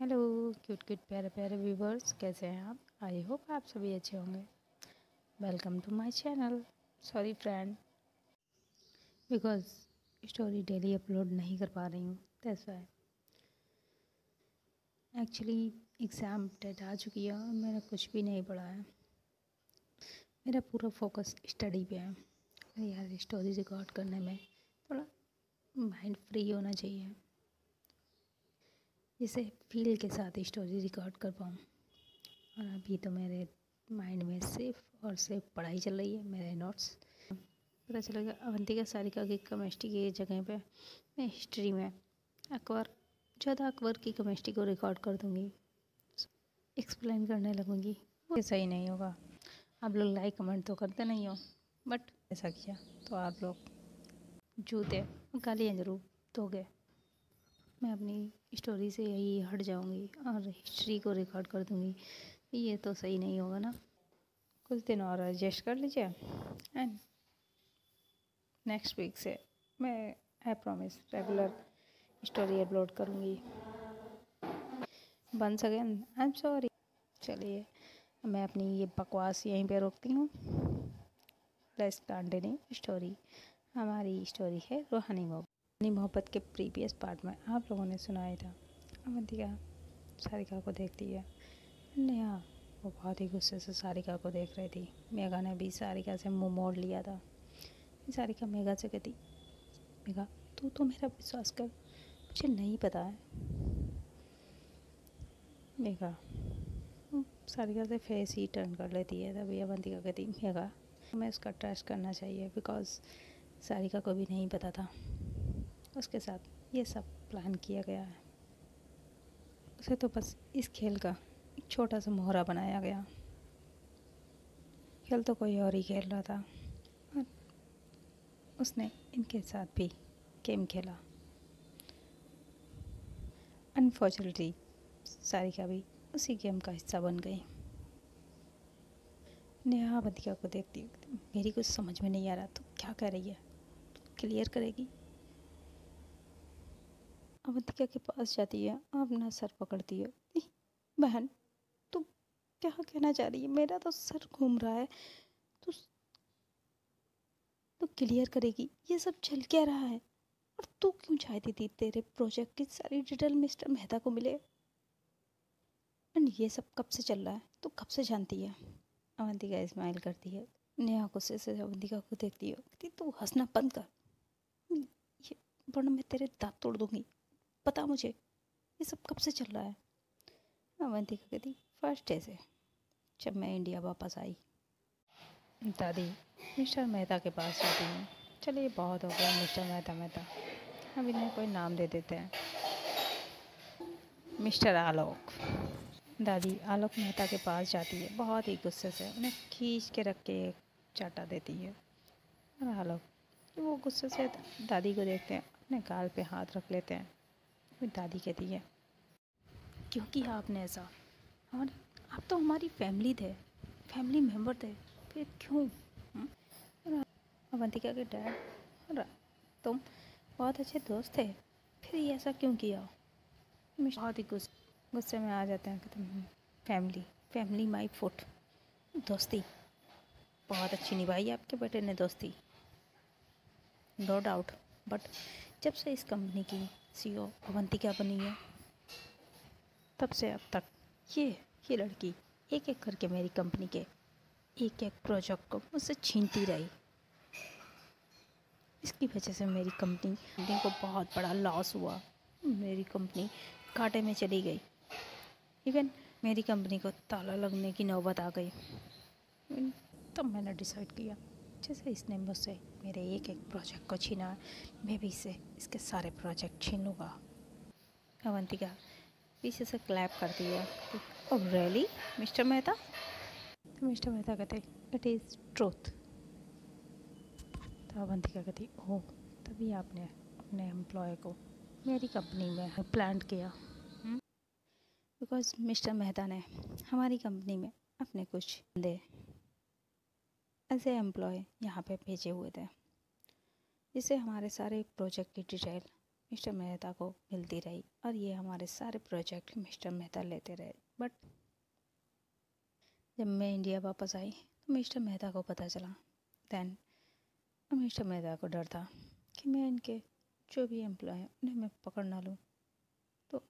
Hello cute cute प्यारे प्यारे viewers, कैसे हैं आप? आई होप आप सभी अच्छे होंगे। Welcome to my channel. Sorry friend, because story daily upload नहीं कर पा रही हूँ, that's why. Actually exam date आ चुकी है और मैंने कुछ भी नहीं पढ़ा है। मेरा पूरा फोकस स्टडी पे है। यार स्टोरी रिकॉर्ड करने में थोड़ा माइंड फ्री होना चाहिए, जिससे फील के साथ स्टोरी रिकॉर्ड कर पाऊँ। और अभी तो मेरे माइंड में सिर्फ और सिर्फ पढ़ाई चल रही है, मेरे नोट्स। पता चलेगा अवंतिका सारिका की केमिस्ट्री की जगह पे मैं हिस्ट्री में अकबर की केमिस्ट्री को रिकॉर्ड कर दूँगी, एक्सप्लेन करने लगूँगी। ये सही नहीं होगा। आप लोग लाइक कमेंट तो करते नहीं हो, बट ऐसा किया तो आप लोग जूते गालियाँ जरूर दोगे। मैं अपनी स्टोरी से यही हट जाऊँगी और हिस्ट्री को रिकॉर्ड कर दूँगी। ये तो सही नहीं होगा ना। कुछ दिन और एडजस्ट कर लीजिए एंड नेक्स्ट वीक से मैं I promise regular story upload करूँगी। Once again I am sorry. चलिए मैं अपनी ये बकवास यहीं पे रोकती हूँ। Let's continue story. हमारी स्टोरी है रूहानी मोहब्बत के प्रीवियस पार्ट में आप लोगों ने सुनाया था अवंतिका सारिका को देखती है। नेहा वो बहुत ही गुस्से से सारिका को देख रही थी। मेघा ने भी सारिका से मुंह मोड़ लिया था। सारिका मेघा से कहती, मेघा तू तो मेरा विश्वास कर, मुझे नहीं पता है। मेघा सारिका से फेस ही टर्न कर लेती है। तभी अवंतिका कहती, मेघा हमें उसका ट्रस्ट करना चाहिए, बिकॉज सारिका को भी नहीं पता था उसके साथ ये सब प्लान किया गया है। उसे तो बस इस खेल का एक छोटा सा मोहरा बनाया गया। खेल तो कोई और ही खेल रहा था और उसने इनके साथ भी गेम खेला। अनफॉर्चुनेटली सारिका भी उसी गेम का हिस्सा बन गई। नेहा अवंतिका को देखती, मेरी कुछ समझ में नहीं आ रहा, तो क्या कर रही है, तो क्लियर करेगी। अवंतिका के पास जाती है, अपना सर पकड़ती है। बहन तू क्या कहना चाह रही है? मेरा तो सर घूम रहा है। तू तो क्लियर करेगी, ये सब चल क्या रहा है? और तू क्यों चाहती थी तेरे प्रोजेक्ट की सारी डिटेल मिस्टर मेहता को मिले? एंड ये सब कब से चल रहा है, तू कब से जानती है? अवंतिका स्माइल करती है। नेहा गुस्से से अवंतिका को देखती है, कहती तू हंसना बंद कर, ये वरना मैं तेरे दांत तोड़ दूंगी। पता मुझे ये सब कब से चल रहा है? अवंतिका कहती, फर्स्ट डे से, जब मैं इंडिया वापस आई। दादी मिस्टर मेहता के पास जाती हूँ। चलिए बहुत हो गया मिस्टर मेहता, अब इन्हें कोई नाम दे देते हैं, मिस्टर आलोक। दादी आलोक मेहता के पास जाती है, बहुत ही गुस्से से उन्हें खींच के रख के एक चाटा देती है। और आलोक वो गुस्से से दादी को देखते हैं, अपने गाल पे हाथ रख लेते हैं। फिर दादी कहती है, क्यों किया आपने ऐसा? और आप तो हमारी फैमिली थे, फैमिली मेम्बर थे, फिर क्यों? और अवंतिका के डैड और तुम बहुत अच्छे दोस्त थे, फिर ये ऐसा क्यों किया? बहुत ही गुस्से में आ जाते हैं कि तुम फैमिली फैमिली माई फुट। दोस्ती बहुत अच्छी निभाई आपके बेटे ने दोस्ती, नो डाउट, बट जब से इस कंपनी की सीईओ अवंतिका बनी है, तब से अब तक ये लड़की एक एक करके मेरी कंपनी के एक एक प्रोजेक्ट को मुझसे छीनती रही। इसकी वजह से मेरी कंपनी को बहुत बड़ा लॉस हुआ। मेरी कंपनी घाटे में चली गई। इवन मेरी कंपनी को ताला लगने की नौबत आ गई। तब मैंने डिसाइड किया, जैसे इसने मुझसे मेरे एक एक प्रोजेक्ट को छीना, मैं भी इसके सारे प्रोजेक्ट छीन लूँगा। अवंतिका पीछे से क्लैप करती है। Oh really mister Mehta? तो मिस्टर मेहता कहते, इट इज़ ट्रूथ। तो अवंतिका कहती, ओह तभी आपने अपने एम्प्लॉय को मेरी कंपनी में प्लांट किया। बिकॉज मिस्टर मेहता ने हमारी कंपनी में अपने कुछ बंदे एज ए एम्प्लॉय यहाँ पे भेजे हुए थे, जिससे हमारे सारे प्रोजेक्ट की डिटेल मिस्टर मेहता को मिलती रही और ये हमारे सारे प्रोजेक्ट मिस्टर मेहता लेते रहे। बट जब मैं इंडिया वापस आई तो मिस्टर मेहता को पता चला। दैन मिस्टर मेहता को डर था कि मैं इनके जो भी एम्प्लॉय हैं उन्हें मैं पकड़ ना लूँ, तो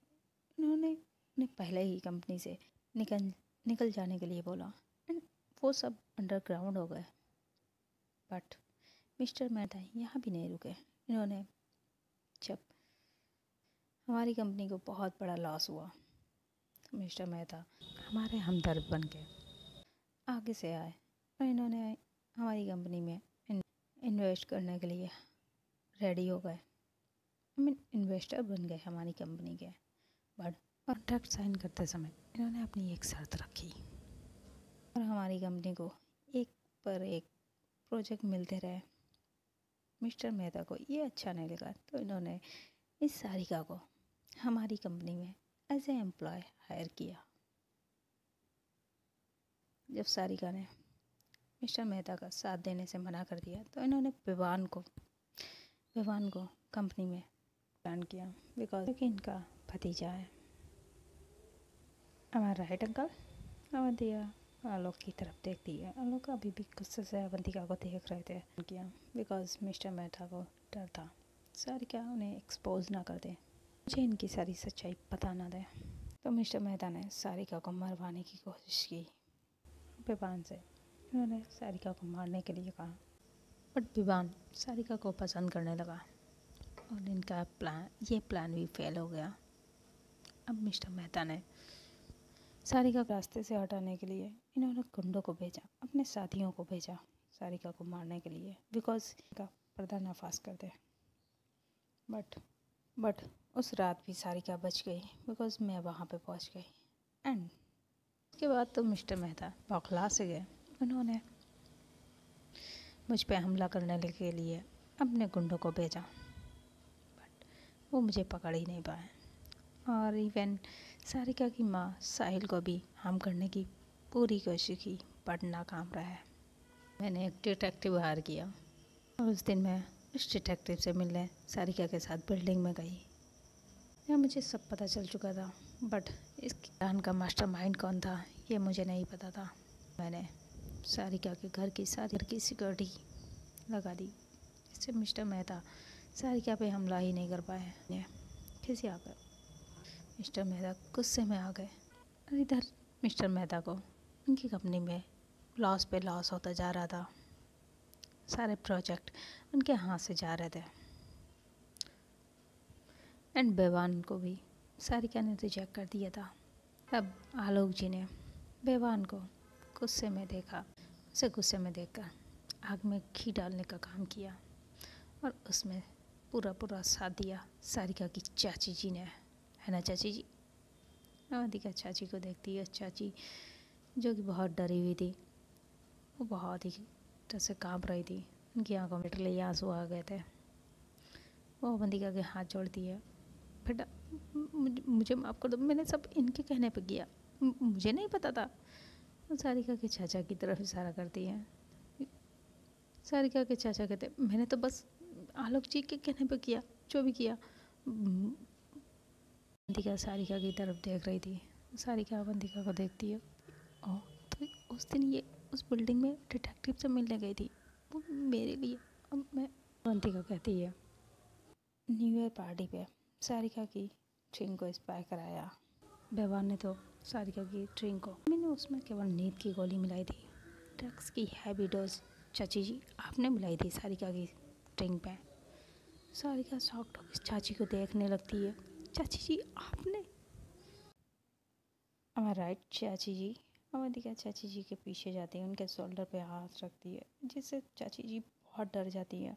इन्होंने उन्हें पहले ही कंपनी से निकल जाने के लिए बोला एंड वो सब अंडरग्राउंड हो गए। बट मिस्टर मेहता यहाँ भी नहीं रुके। इन्होंने जब हमारी कंपनी को बहुत बड़ा लॉस हुआ तो मिस्टर मेहता हमारे हमदर्द बन के आगे से आए और इन्होंने हमारी कंपनी में इन्वेस्ट करने के लिए रेडी हो गए। आई मीन इन्वेस्टर बन गए हमारी कंपनी के। बट कॉन्ट्रैक्ट साइन करते समय इन्होंने अपनी एक शर्त रखी और हमारी कंपनी को एक पर एक प्रोजेक्ट मिलते रहे। मिस्टर मेहता को ये अच्छा नहीं लगा तो इन्होंने इस सारिका को हमारी कंपनी में एज ए एम्प्लॉय हायर किया। जब सारिका ने मिस्टर मेहता का साथ देने से मना कर दिया तो इन्होंने विवान को कंपनी में प्लान किया बिकॉज क्योंकि इनका भतीजा है। हमारा राइट अंकल? अवंतिका आलोक की तरफ देखती है। आलोक अभी भी गुस्से से अवंतिका को देख रहे थे किया बिकॉज मिस्टर मेहता को डर था सारिका उन्हें एक्सपोज ना कर दे, मुझे इनकी सारी सच्चाई पता ना दे। तो मिस्टर मेहता ने सारिका को मरवाने की कोशिश की विवान से। उन्होंने सारिका को मारने के लिए कहा बट विवान सारिका को पसंद करने लगा और इनका प्लान भी फेल हो गया। अब मिस्टर मेहता ने सारिका को रास्ते से हटाने के लिए इन्होंने गुंडों को भेजा, अपने साथियों को भेजा सारिका को मारने के लिए बिकॉज इनका पर्दानाफाश कर दे। बट उस रात भी सारिका बच गई बिकॉज मैं वहाँ पे पहुँच गई। एंड उसके बाद तो मिस्टर मेहता बौखला से गए। उन्होंने मुझ पे हमला करने के लिए अपने गुंडों को भेजा बट वो मुझे पकड़ ही नहीं पाए और इवन सारिका की माँ साहिल को भी हार्म करने की पूरी कोशिश की बट नाकाम रहा। मैंने एक डिटेक्टिव हायर किया और उस दिन मैं उस डिटेक्टिव से मिलने सारिका के साथ बिल्डिंग में गई। यह मुझे सब पता चल चुका था बट इस प्लान का मास्टरमाइंड कौन था ये मुझे नहीं पता था। मैंने सारिका के घर की सारी सिक्योरिटी लगा दी जिससे मिस्टर मेहता सारिका पे हमला ही नहीं कर पाए। कैसे आ गए मिस्टर मेहता गुस्से में आ गए और इधर मिस्टर मेहता को उनकी कंपनी में लॉस पे लॉस होता जा रहा था। सारे प्रोजेक्ट उनके हाथ से जा रहे थे एंड बेवान को भी सारिका ने रिजेक्ट कर दिया था। अब आलोक जी ने बेवान को गुस्से में देखा, उसे गुस्से में देखकर आग में घी डालने का काम किया और उसमें पूरा साथ दिया सारिका की चाची जी ने, है ना चाची जी? अवंतिका चाची को देखती है। चाची जो कि बहुत डरी हुई थी, वो बहुत ही डर से काँप रही थी, उनकी आंखों में लिटरली आंसू आ गए थे। वो अवंतिका के हाथ जोड़ती है, बेटा मुझे माफ़ कर दो, मैंने सब इनके कहने पे किया, मुझे नहीं पता था। वो सारिका के चाचा की तरफ इशारा करती है। सारिका के चाचा कहते मैंने तो बस आलोक जी के कहने पे किया, जो भी किया। अवंतिका सारिका की तरफ देख रही थी। सारिका अवंतिका को देखती है। ओह, तो उस दिन ये उस बिल्डिंग में डिटेक्टिव से मिलने गई थी, वो मेरे लिए। अब मैं अवंतिका कहती है न्यू ईयर पार्टी पे सारिका की ड्रिंक को स्पाई कराया। बेवान ने तो सारिका की ड्रिंक को, मैंने उसमें केवल नींद की गोली मिलाई थी, ड्रग्स की हैवी डोज चाची जी आपने मिलाई थी सारिका की ड्रिंक पे। सारिका शॉक्ड होकर चाची को देखने लगती है। चाची जी आपने? am I राइट चाची जी? अवंतिका चाची जी के पीछे जाती है, उनके शोल्डर पे हाथ रखती है जिससे चाची जी बहुत डर जाती है,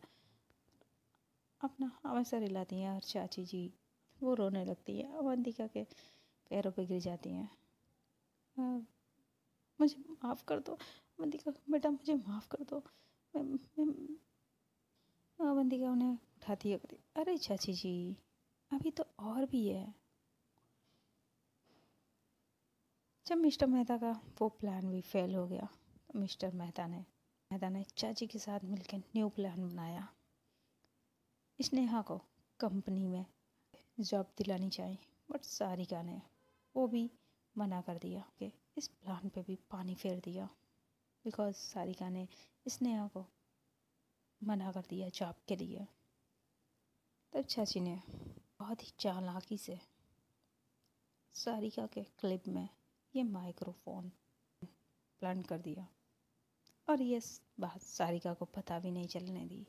अपना हमेशा हिलाती हैं और चाची जी वो रोने लगती है, अवंतिका के पैरों पे गिर जाती हैं। मुझे माफ़ कर दो अवंतिका, बेटा मुझे माफ़ कर दो। अवंतिका उन्हें उठाती है, कहती अरे चाची जी अभी तो और भी है। जब मिस्टर मेहता का वो प्लान भी फेल हो गया तो मिस्टर मेहता ने चाची के साथ मिलकर न्यू प्लान बनाया। स्नेहा को कंपनी में जॉब दिलानी चाहिए, बट सारिका ने वो भी मना कर दिया कि इस प्लान पे भी पानी फेर दिया, बिकॉज सारिका ने स्नेहा को मना कर दिया जॉब के लिए। तब चाची ने बहुत ही चालाकी से सारिका के क्लिप में ये माइक्रोफोन प्लांट कर दिया और ये बात सारिका को पता भी नहीं चलने दी।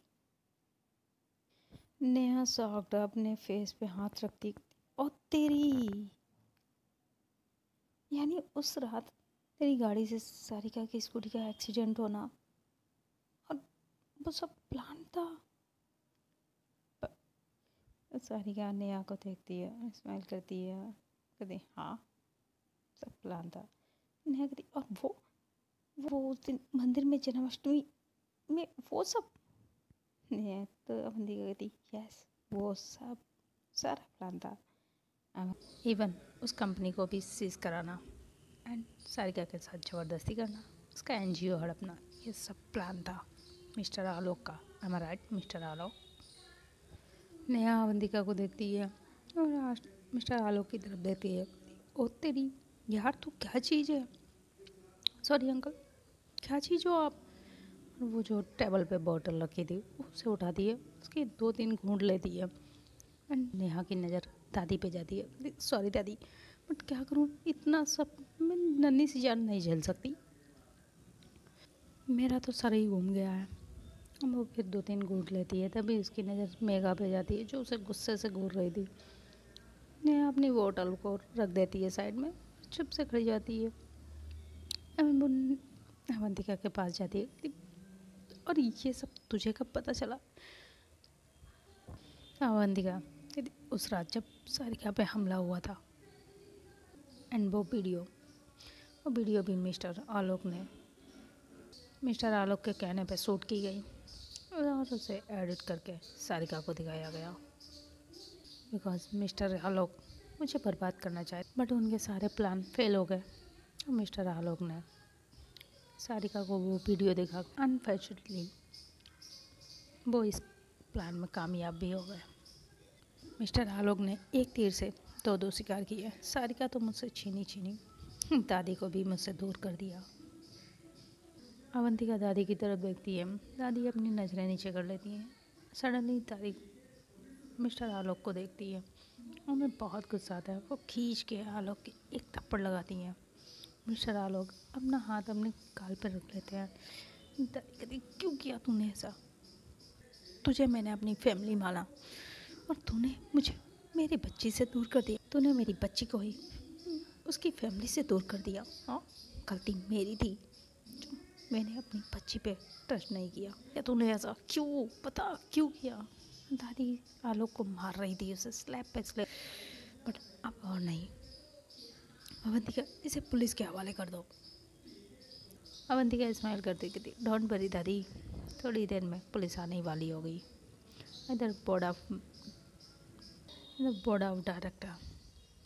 नेहा शॉक्ड अपने फेस पे हाथ रखती, और तेरी, यानी उस रात तेरी गाड़ी से सारिका की स्कूटी का एक्सीडेंट होना और वो सब प्लान था। सारिका नेहा को देखती है, स्माइल करती है, कहती हाँ सब प्लान था। नेहा कहती और वो उस दिन मंदिर में जन्माष्टमी में वो सब। नेहा तो अवंतिका कहती यस वो सब सारा प्लान था, इवन उस कंपनी को भी सीज कराना एंड सारिका के साथ ज़बरदस्ती करना, उसका एनजीओ हड़पना, ये सब प्लान था मिस्टर आलोक का। आई एम राइट मिस्टर आलोक? नेहा अवंतिका को देखती है और आज मिस्टर आलोक की तरफ देखती है, ओ तेरी यार तू क्या चीज़ है, सॉरी अंकल क्या चीज़ हो आप। और वो जो टेबल पे बॉटल रखी थी उसे उठाती है, उसकी 2-3 घूंट लेती है एंड नेहा की नज़र दादी पे जाती है, सॉरी दादी बट क्या करूँ इतना सब मैं नन्ही सी जान नहीं झेल सकती, मेरा तो सर ही घूम गया है। वो फिर 2-3 घूंट लेती है, तभी उसकी नज़र मेघा पे जाती है जो उसे गुस्से से घूर रही थी। नेहा अपनी बोतल को रख देती है साइड में, चुप से खड़ी जाती है। अवंतिका के पास जाती है, और ये सब तुझे कब पता चला? अवंतिका उस रात जब सारिका पे हमला हुआ था एंड वो वीडियो भी मिस्टर आलोक के कहने पे शूट की गई और उसे एडिट करके सारिका को दिखाया गया, बिकॉज मिस्टर आलोक मुझे बर्बाद करना चाहे, बट उनके सारे प्लान फेल हो गए। मिस्टर आलोक ने सारिका को वो वीडियो देखा, अनफॉर्चुनेटली वो इस प्लान में कामयाब भी हो गए। मिस्टर आलोक ने एक तीर से दो शिकार किए, सारिका तो मुझसे छीनी दादी को भी मुझसे दूर कर दिया। अवंतिका दादी की तरफ देखती है, दादी अपनी नज़रें नीचे कर लेती हैं। सडनली दादी मिस्टर आलोक को देखती है, उन्हें बहुत गुस्सा आता है, वो खींच के आलोक के एक थप्पड़ लगाती हैं। मिस्टर आलोक अपना हाथ अपने गाल पर रख लेते हैं। दादी कहती क्यों किया तूने ऐसा, तुझे मैंने अपनी फैमिली माना और तूने मुझे मेरी बच्ची से दूर कर दिया, तूने मेरी बच्ची को ही उसकी फैमिली से दूर कर दिया। हाँ गलती मेरी थी, मैंने अपनी बच्ची पे टच नहीं किया, या तूने ऐसा क्यों, पता क्यों किया? दादी आलोक को मार रही थी, उसे स्लैप पे स्लैप, बट अब और नहीं। अवंतिका इसे पुलिस के हवाले कर दो। अवंतिका स्माइल करती कहती डोंट वरी दादी, थोड़ी देर में पुलिस आने वाली हो गई। इधर बोर्ड ऑफ डायरेक्टर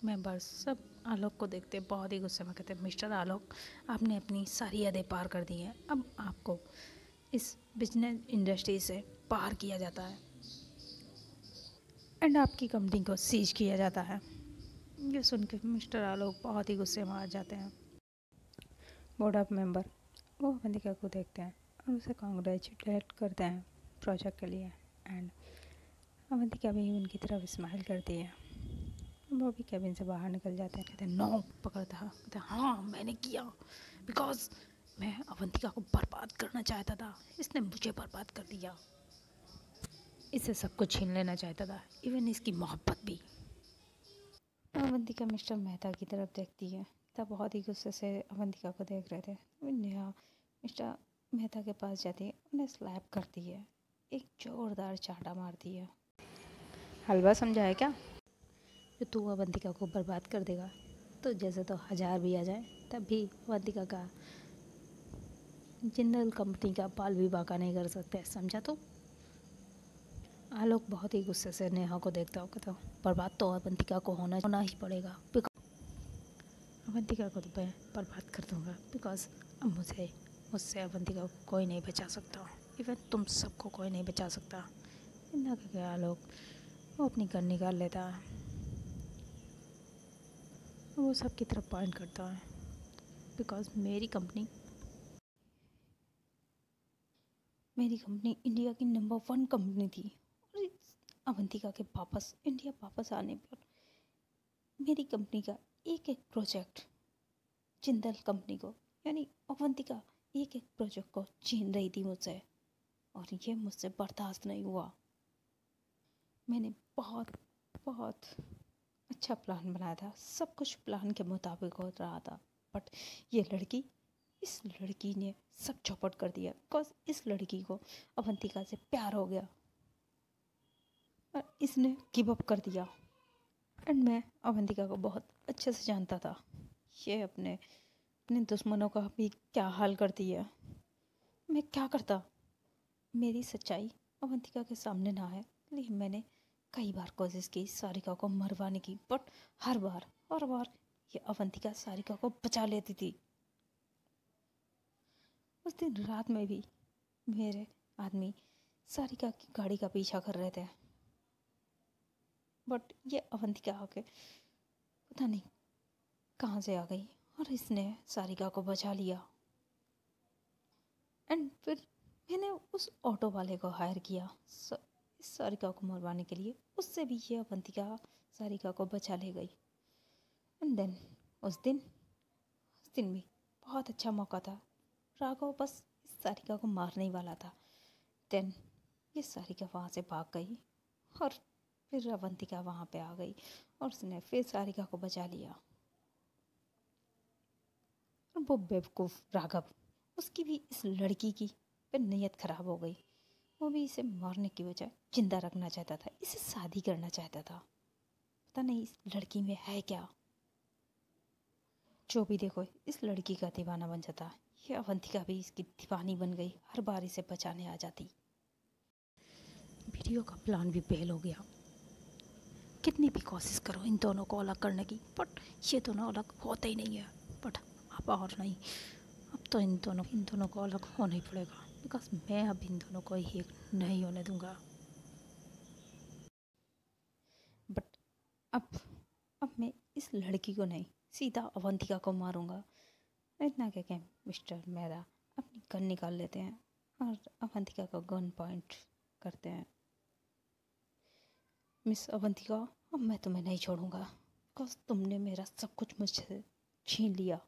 मेंबर्स सब आलोक को देखते बहुत ही गुस्से में कहते मिस्टर आलोक आपने अपनी सारी हदें पार कर दी हैं, अब आपको इस बिजनेस इंडस्ट्री से पार किया जाता है एंड आपकी कंपनी को सीज किया जाता है। ये सुन के मिस्टर आलोक बहुत ही गुस्से में आ जाते हैं। बोर्ड ऑफ मेंबर वो अवंतिका को देखते हैं और उसे कॉन्ग्रेचुलेट करते हैं प्रोजेक्ट के लिए एंड अवंतिका भी उनकी तरफ स्माइल करती है। वो भी कैबिन से बाहर निकल जाते हैं, कहते हैं नो पकड़ता है, कहते हैं हाँ मैंने किया, बिकॉज मैं अवंतिका को बर्बाद करना चाहता था, इसने मुझे बर्बाद कर दिया, इससे सब कुछ छीन लेना चाहता था, इवन इसकी मोहब्बत भी। अवंतिका मिस्टर मेहता की तरफ देखती है, तब बहुत ही गुस्से से अवंतिका को देख रहे थे। नेहा मिस्टर मेहता के पास जाती है, उन्हें स्लैप करती है, एक जोरदार चांटा मारती है। हलवा समझा है क्या जो तू अवंतिका को बर्बाद कर देगा, तो जैसे तो 1000 भी आ जाए तब भी अवंतिका का जिंदल कंपनी का बाल भी बाका नहीं कर सकते, समझा? तो आलोक बहुत ही गुस्से से नेहा को देखता हो, कहता बर्बाद तो अवंतिका को होना ही पड़ेगा, अवंतिका को तो मैं बर्बाद कर दूंगा, बिकॉज अब मुझसे अवंतिका को कोई नहीं बचा सकता, इवन तुम सबको कोई नहीं बचा सकता। इतना कह के आलोक वो अपनी गन निकाल लेता है वो सबकी तरफ पॉइंट करता है, बिकॉज मेरी कंपनी इंडिया की नंबर 1 कंपनी थी। और अवंतिका के वापस इंडिया वापस आने पर मेरी कंपनी का एक एक प्रोजेक्ट जिंदल कंपनी को, यानी अवंतिका एक एक प्रोजेक्ट को छीन रही थी मुझसे, और ये मुझसे बर्दाश्त नहीं हुआ। मैंने बहुत बहुत अच्छा प्लान बनाया था, सब कुछ प्लान के मुताबिक हो रहा था, बट इस लड़की ने सब चौपट कर दिया, बिकॉज इस लड़की को अवंतिका से प्यार हो गया और इसने गिव अप कर दिया। एंड मैं अवंतिका को बहुत अच्छे से जानता था, ये अपने अपने दुश्मनों का भी क्या हाल करती है। मैं क्या करता, मेरी सच्चाई अवंतिका के सामने ना है, लेकिन मैंने कई बार कोशिश की सारिका को मरवाने की, बट हर बार ये अवंतिका सारिका को बचा लेती थी। उस दिन रात में भी मेरे आदमी सारिका की गाड़ी का पीछा कर रहे थे, बट ये अवंतिका आके पता नहीं कहाँ से आ गई और इसने सारिका को बचा लिया। एंड फिर मैंने उस ऑटो वाले को हायर किया इस सारिका को मरवाने के लिए, उससे भी ये अवंतिका सारिका को बचा ले गई। एंड देन उस दिन भी बहुत अच्छा मौका था, राघव बस इस सारिका को मारने ही वाला था। देन ये सारिका वहाँ से भाग गई और फिर अवंतिका वहाँ पे आ गई और उसने फिर सारिका को बचा लिया। और वो बेवकूफ़ राघव, उसकी भी इस लड़की की फिर नीयत ख़राब हो गई। वो भी इसे मारने की बजाय जिंदा रखना चाहता था, इसे शादी करना चाहता था। पता नहीं इस लड़की में है क्या। जो भी देखो इस लड़की का दीवाना बन जाता, ये अवंतिका भी इसकी दीवानी बन गई, हर बार इसे बचाने आ जाती। वीडियो का प्लान भी फेल हो गया। कितनी भी कोशिश करो इन दोनों को अलग करने की, बट ये दोनों अलग होते ही नहीं है। बट अब और नहीं, अब तो इन दोनों को अलग होना ही पड़ेगा, बिकॉज मैं अब इन दोनों को एक नहीं होने दूंगा। बट अब मैं इस लड़की को नहीं, सीधा अवंतिका को मारूंगा। इतना क्या क्या मिस्टर मेहरा अपनी गन निकाल लेते हैं और अवंतिका को गन पॉइंट करते हैं। मिस अवंतिका, अब मैं तुम्हें नहीं छोड़ूंगा, बिकॉज तुमने मेरा सब कुछ मुझसे छीन लिया।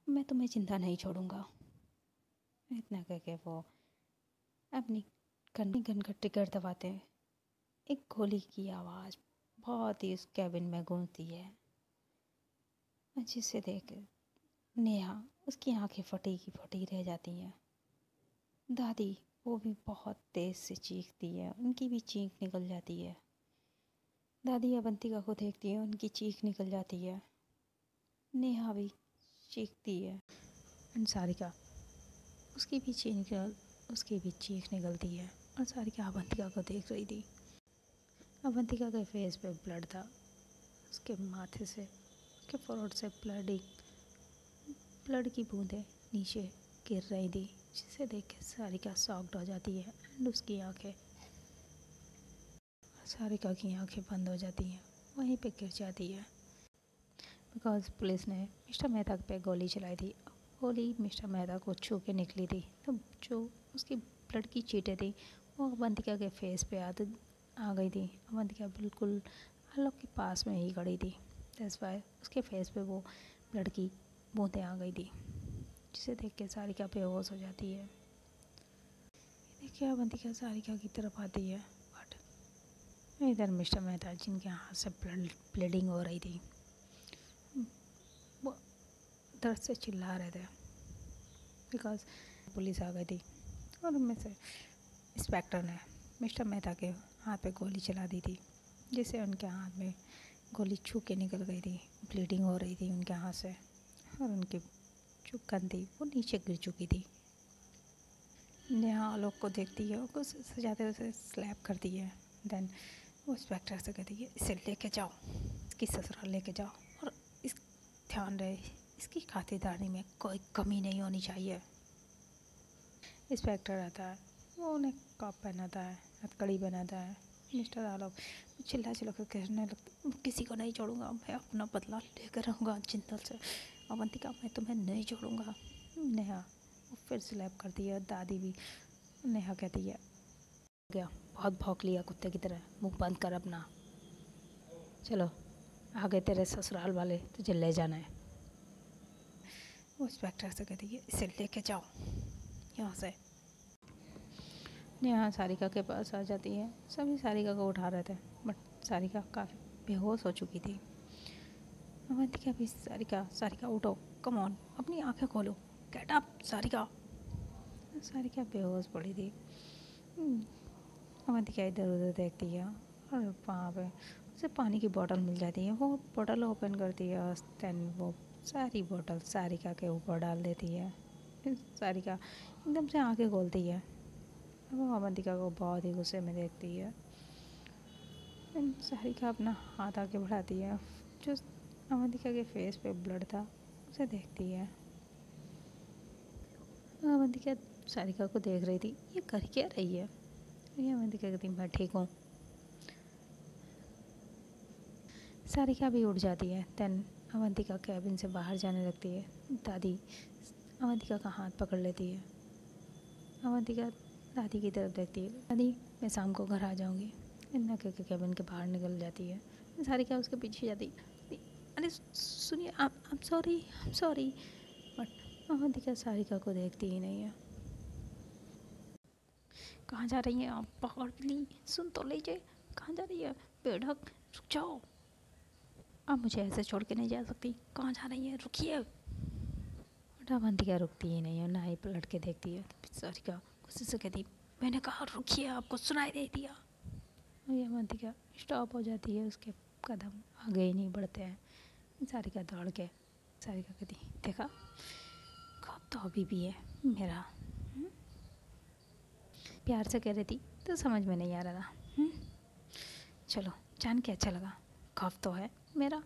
मैं तुम्हें जिंदा नहीं छोड़ूंगा। इतना कह के वो अपनी गन का ट्रिगर दबाते हैं। एक गोली की आवाज़ बहुत ही उस कैबिन में गूंजती है, जिसे देख नेहा उसकी आंखें फटी की फटी रह जाती हैं। दादी वो भी बहुत तेज़ से चीखती है, उनकी भी चीख निकल जाती है। दादी अवंतिका को देखती है, उनकी चीख निकल जाती है। नेहा भी चीखती है। एंड सारिका उसकी भी चीख निकलती है। और सारिका अवंतिका को देख रही थी। अवंतिका के फेस पे ब्लड था, उसके माथे से, उसके फोrehead से ब्लड की बूंदें नीचे गिर रही थी, जिसे देख के सारिका शॉक्ड हो जाती है। एंड सारिका की आंखें बंद हो जाती हैं, वहीं पे गिर जाती है। बिकॉज पुलिस ने मिस्टर मेहता पे गोली चलाई थी। गोली मिस्टर मेहता को छू के निकली थी, तो जो उसकी ब्लड की चीटें थी वो अवंतिका के फेस पे आ गई थी। अवंतिका बिल्कुल आलोक के पास में ही खड़ी थी, दैट्स वाई उसके फेस पे वो ब्लड की बूंदें आ गई थी, जिसे देख के सारिका बेहोश हो जाती है। देखिए अवंतिका सारिका की तरफ आती है, बट इधर मिस्टर मेहता जिनके हाथ से ब्लीडिंग हो रही थी, वो दर्द से चिल्ला रहे थे, बिकॉज पुलिस आ गई थी और उनमें से इंस्पेक्टर ने मिस्टर मेहता के हाथ पे गोली चला दी थी, जिससे उनके हाथ में गोली छू के निकल गई थी। ब्लीडिंग हो रही थी उनके हाथ से और उनकी जो गन थी वो नीचे गिर चुकी थी। नेहा आलोक को देखती है और कुछ सजाते हुए उसे स्लैप करती है। देन वो इंस्पेक्टर से कहती है इसे लेके जाओ, इसकी ससुराल लेके जाओ, और इस ध्यान रहे इसकी खातिरदारी में कोई कमी नहीं होनी चाहिए। इंस्पेक्टर आता है, वो उन्हें कॉप पहनाता है, हथकड़ी बनाता है मिस्टर आलोक चिल्ला चिल्ला कर कहने लगते, किसी को नहीं छोड़ूंगा, मैं अपना बदला लेकर रहूँगा जिंदल से। अवंतिका मैं तुम्हें नहीं छोड़ूंगा। नेहा वो फिर स्लैप करती है। दादी भी। नेहा कहती है, हो गया, बहुत भौंक लिया कुत्ते की तरह, मुंह बंद कर अपना। चलो आ गए तेरे ससुराल वाले, तुझे ले जाना है। वो इंस्पेक्टर से कहती है, इसे लेके जाओ यहाँ से। नेहा सारिका के पास आ जाती है। सभी सारिका को उठा रहे थे, बट सारिका काफ़ी बेहोश हो चुकी थी। अवंतिका भी, सारिका सारिका उठो, कम ऑन, अपनी आंखें खोलो, गेट अप सारिका। सारिका बेहोश पड़ी थी। अवंतिका इधर उधर देखती है और वहाँ पे उसे पानी की बोतल मिल जाती है। वो बोतल ओपन करती है और देन वो सारी बोतल सारिका के ऊपर डाल देती है। फिर सारिका एकदम से आंखें खोलती है। वो अवंतिका को बहुत ही गुस्से में देखती है। फिर सारिका अपना हाथ आगे बढ़ाती है, जो अवंतिका के फेस पे ब्लड था उसे देखती है। अवंतिका सारिका को देख रही थी, ये कर क्या रही है। ये अवंतिका कहती, मैं ठीक हूँ। सारिका भी उठ जाती है। देन अवंतिका कैबिन से बाहर जाने लगती है। दादी अवंतिका का हाथ पकड़ लेती है। अवंतिका दादी की तरफ देखती है, दादी मैं शाम को घर आ जाऊँगी। इतना कह के कैबिन के बाहर निकल जाती है। सारिका उसके पीछे जाती, अरे सुनिए, आप सॉरी। बट अवंतिका सारिका को देखती ही नहीं है। कहाँ जा रही हैं आप, पकड़ ली, सुन तो लीजिए, कहाँ जा रही है बेढक, रुक जाओ, आप मुझे ऐसे छोड़ के नहीं जा सकती, कहाँ जा रही है, रुकिए। बट अवंतिका रुकती ही नहीं है, ना ही पलट के देखती है। सारिका गुस्से से कहती, मैंने कहा रुकिए, आपको सुनाई दे दिया। और अवंतिका स्टॉप हो जाती है, उसके कदम आगे ही नहीं बढ़ते हैं। सारिका दौड़ के, सारिका कहती, देखा खौफ तो अभी भी है मेरा। प्यार से कह रही थी तो समझ में नहीं आ रहा था। चलो जान के अच्छा लगा, खौफ तो है मेरा।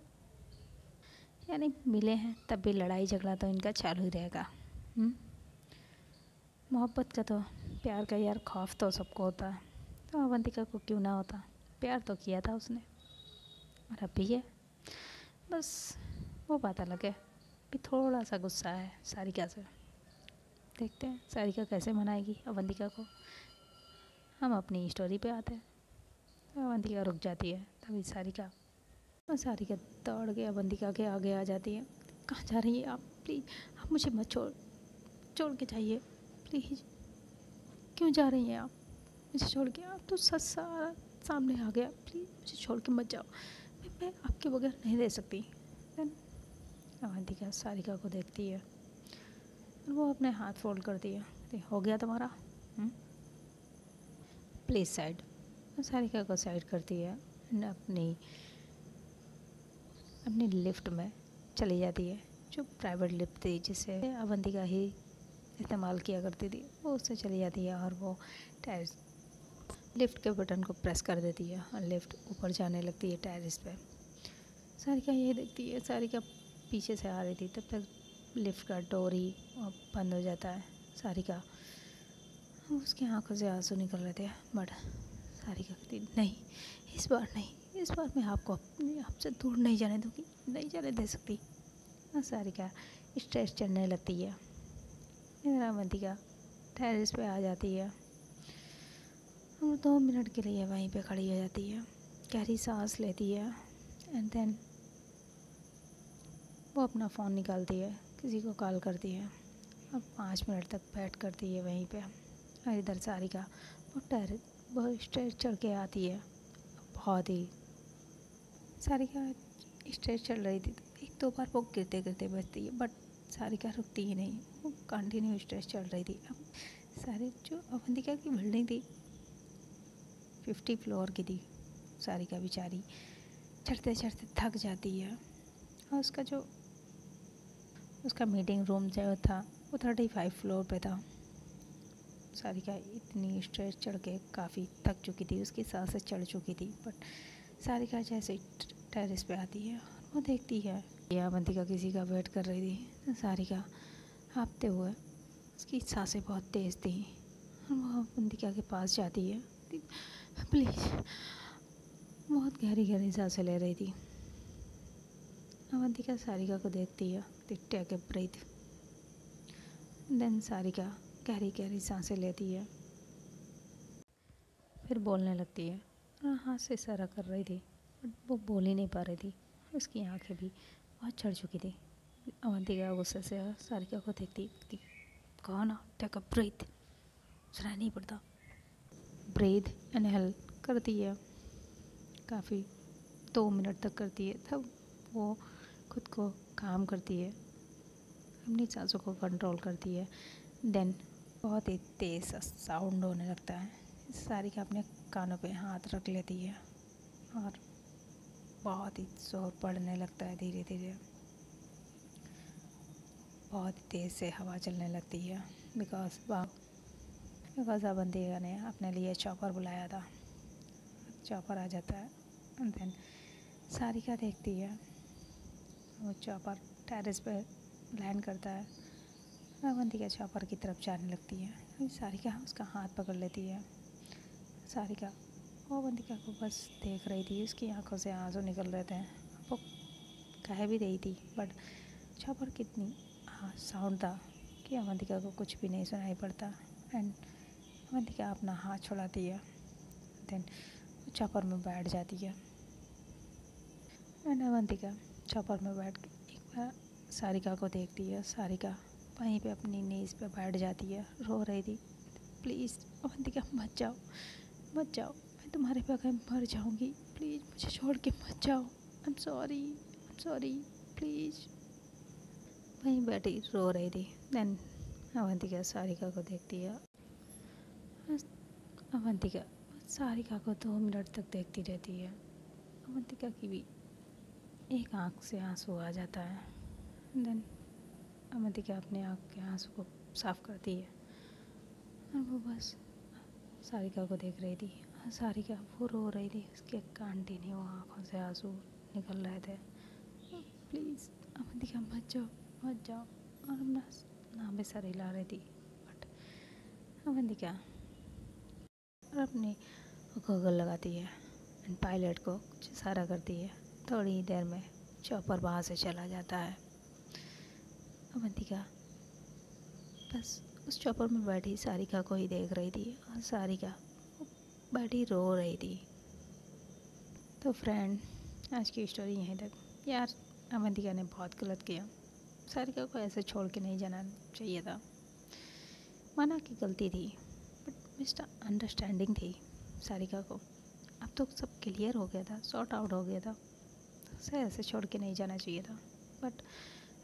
यानी मिले हैं तब भी लड़ाई झगड़ा तो इनका चालू ही रहेगा। मोहब्बत का तो, प्यार का यार खौफ तो सबको होता है, तो अवंतिका को क्यों ना होता। प्यार तो किया था उसने और अब भी है, बस वो बात अलग है। भी थोड़ा सा गुस्सा है सारिका से। देखते हैं सारिका कैसे मनाएगी अवंतिका को। हम अपनी स्टोरी पे आते हैं। अवंतिका रुक जाती है, तभी सारिका दौड़ के अवंतिका के आगे आ जाती है। कहाँ जा रही है आप, प्लीज़ आप मुझे मत छोड़ के जाइए प्लीज़। क्यों जा रही हैं आप मुझे छोड़ के, आप तो सच सारा सामने आ गया, प्लीज़ मुझे छोड़ के मत जाओ, मैं आपके बगैर नहीं रह सकती। अवंतिका सारिका को देखती है और वो अपने हाथ फोल्ड करती है, हो गया तुम्हारा, प्लीज़ साइड। सारिका को साइड करती है, अपनी लिफ्ट में चली जाती है, जो प्राइवेट लिफ्ट थी जिसे अवंतिका ही इस्तेमाल किया करती थी, वो उससे चली जाती है और वो लिफ्ट के बटन को प्रेस कर देती है और लिफ्ट ऊपर जाने लगती है टेरेस पे। सारिका ये देखती है, सारिका पीछे से आ रही थी, तब तक लिफ्ट का डोर ही बंद हो जाता है। सारिका, उसकी आंखों से आंसू निकल रहे थे, बट सारिका कहती, नहीं इस बार नहीं, इस बार मैं आपसे दूर नहीं जाने दूँगी, नहीं जाने दे सकती। और सारिका स्टेज चढ़ने लगती है। अवंतिका टेरेस पे आ जाती है और 2 मिनट के लिए वहीं पे खड़ी हो जाती है, गहरी सांस लेती है एंड देन वो अपना फ़ोन निकालती है, किसी को कॉल करती है और 5 मिनट तक बैठ करती है वहीं पे। और इधर सारिका वो स्टेज चढ़ के आती है। बहुत ही सारिका स्टेज चढ़ रही थी, 1-2 बार वो गिरते गिरते बचती है, बट सारिका रुकती ही नहीं, वो कंटिन्यू स्टेज चढ़ रही थी। अब सारी जो अवंतिका की बिल्डिंग थी 50 फ्लोर की थी। सारिका बेचारी चढ़ते चढ़ते थक जाती है और उसका मीटिंग रूम जो था वो 35 फ्लोर पे था। सारिका इतनी स्टेज चढ़ के काफ़ी थक चुकी थी, उसकी सांसें चढ़ चुकी थी, बट सारिका जैसे टेरेस पे आती है वो देखती है अवंतिका किसी का वेट कर रही थी। तो सारिका हाँफते हुए, उसकी सांसें बहुत तेज़ थी और वो अवंतिका के पास जाती है, प्लीज़। बहुत गहरी गहरी सांसें ले रही थी। अवंतिका सारिका को देखती है, take a breath. Then Sarika गहरी गहरी सांसें लेती है, फिर बोलने लगती है। और हाथ से इशारा कर रही थी, बट वो बोल ही नहीं पा रही थी। उसकी आंखें भी बहुत चढ़ चुकी थी। अवंतिका गुस्से से सारिका को देखती थी। कहो ना, टेक अ ब्रीथ, सुनाई नहीं पड़ता। ब्रीथ इनहेल करती है, काफ़ी 2 मिनट तक करती है। तब वो खुद को काम करती है, अपनी सांसों को कंट्रोल करती है। देन बहुत ही तेज़ साउंड होने लगता है। सारिका अपने कानों पे हाथ रख लेती है और बहुत ही जोर पड़ने लगता है। धीरे धीरे बहुत ही तेज़ से हवा चलने लगती है। बिकॉज अवंतिका ने अपने लिए चॉपर बुलाया था। चॉपर आ जाता है। एंड देन सारिका देखती है, वो चॉपर टेरेस पे लैंड करता है। अवंतिका चॉपर की तरफ जाने लगती है। सारिका उसका हाथ पकड़ लेती है। सारिका अवंतिका को बस देख रही थी। उसकी आंखों से आंसू निकल रहे थे। वो कह भी रही थी, बट चॉपर कितनी साउंड था कि अवंतिका को कुछ भी नहीं सुनाई पड़ता। एंड अवंतिका अपना हाथ छुड़ाती है। देन चॉपर में बैठ जाती है। एंड अवंतिका चॉपर में बैठ के एक बार सारिका को देखती है। सारिका वहीं पे अपनी नीज़ पे बैठ जाती है, रो रही थी। प्लीज़ अवंतिका मत जाओ, मत जाओ, मैं तुम्हारे बगैर मर जाऊंगी। प्लीज़ मुझे छोड़ के मत जाओ। आई एम सॉरी, प्लीज़। वहीं बैठी रो रही थी। देन अवंतिका सारिका को देखती है। अवंतिका सारिका को 2 मिनट तक देखती रहती है। अवंतिका की भी एक आँख से आंसू आ जाता है। देन अवंतिका अपने आँख के आंसू को साफ़ करती है और वो बस सारिका को देख रही थी। सारिका वो रो रही थी, उसके कंटिन्यू आँखों से आंसू निकल रहे थे। प्लीज़ अवंतिका मत जाओ, मत जाओ। और अपना नाम पे सर हिला रही थी। बट अवंतिका अपनी गॉगल लगाती है एंड पायलट को कुछ इशारा करती है। थोड़ी ही देर में चॉपर वहाँ से चला जाता है। अवंतिका बस उस चॉपर में बैठी सारिका को ही देख रही थी और सारिका बैठी रो रही थी। तो फ्रेंड, आज की स्टोरी यहीं तक। यार अवंतिका ने बहुत गलत किया। सारिका को ऐसे छोड़ के नहीं जाना चाहिए था। माना कि गलती थी, बट मिस्टर अंडरस्टैंडिंग थी सारिका को। अब तो सब क्लियर हो गया था, सॉर्ट आउट हो गया था। तो उसे ऐसे छोड़ के नहीं जाना चाहिए था। बट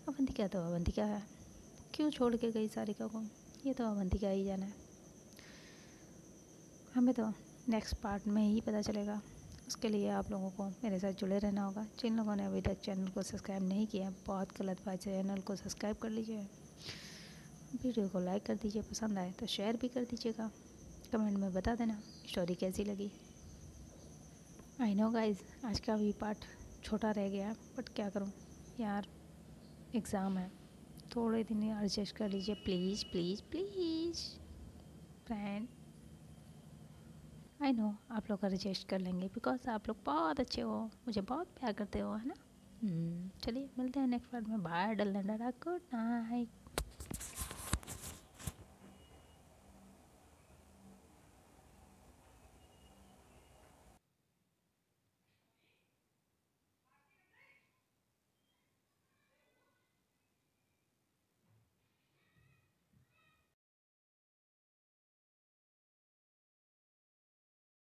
अवंतिका तो अवंतिका है, क्यों छोड़ के गई सारिका को, ये तो अवंतिका ही जाना है। हमें तो नेक्स्ट पार्ट में ही पता चलेगा। उसके लिए आप लोगों को मेरे साथ जुड़े रहना होगा। जिन लोगों ने अभी तक चैनल को सब्सक्राइब नहीं किया, बहुत गलत बात है, चैनल को सब्सक्राइब कर लीजिए। वीडियो को लाइक कर दीजिए, पसंद आए तो शेयर भी कर दीजिएगा। कमेंट में बता देना स्टोरी कैसी लगी। आई नो गाइज, आज का भी पार्ट छोटा रह गया, बट क्या करूँ यार, एग्ज़ाम है। थोड़े दिन एडजस्ट कर लीजिए please please please friend. I know आप लोग एडजस्ट कर लेंगे, बिकॉज आप लोग बहुत अच्छे हो, मुझे बहुत प्यार करते हो, है ना। चलिए मिलते हैं नेक्स्ट पार्ट में। बाय, डल गुड नाइट।